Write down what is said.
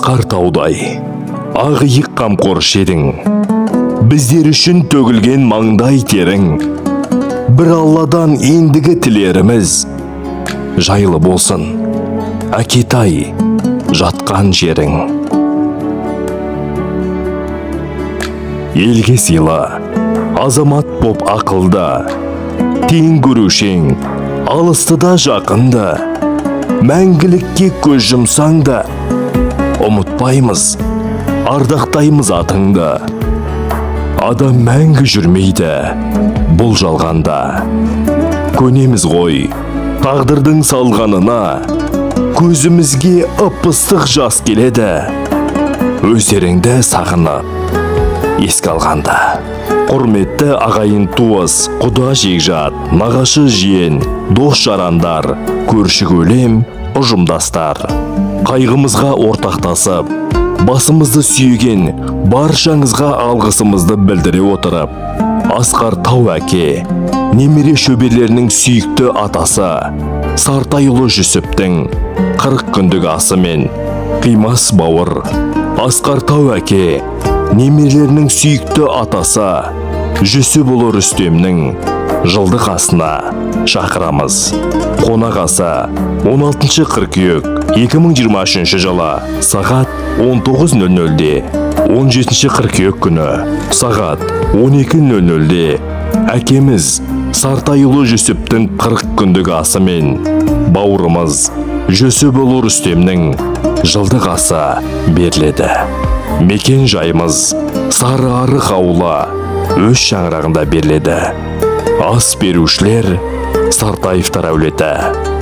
Асқар таудай, ағиық қамқор шедің, біздер үшін төгілген маңдай терің, бір Алладан ендігі тілеріміз, жайлы болсын, Әкетай, жатқан жерің. Елге сыйла, азамат боп ақылда, тең көрушең, алыстыда жақында, мәңгілікке көз жұмсаң да, ұмытпаймыз, ардақтаймыз атыңды. Адам мәңгі жүрмейді, бұл жалғанда. Көнеміз ғой, тағдырдың салғанына, көзімізге ып-ыстық жас келеді, өздеріңді сағынып, еске алғанда. Құрметті ағайын туыс, құда жекжат, нағашы жиен, дос жарандар, көрші көлем, ұжымдастар. Қайғымызға ортақтасып, басымызды сүйеген баршаңызға алғысымызды білдіре отырып, Асқар Тау әке, немере шөберлерінің сүйікті атасы, Сартайұлы Жүсіптің 40 күндік асымен қимас бауыр, Асқар Тау әке, немерелерінің сүйікті атасы, Жүсіпұлы Рүстемнің жылдық асына шақырамыз. Қонақ асы 16 қыркүйек 2023 жылы сағат 19:00-де, 17 қыркүйек күні сағат 12:00-де әкеміз Сартайұлы Жүсіптің 40 күндік асымен бауырымыз Жүсіпұлы Рүстемнің жылдық асы беріледі. Мекен жайымыз Сарыарық ауылы, өз шаңырағында беріледі. Ас берушілер Сартаевтар әулеті.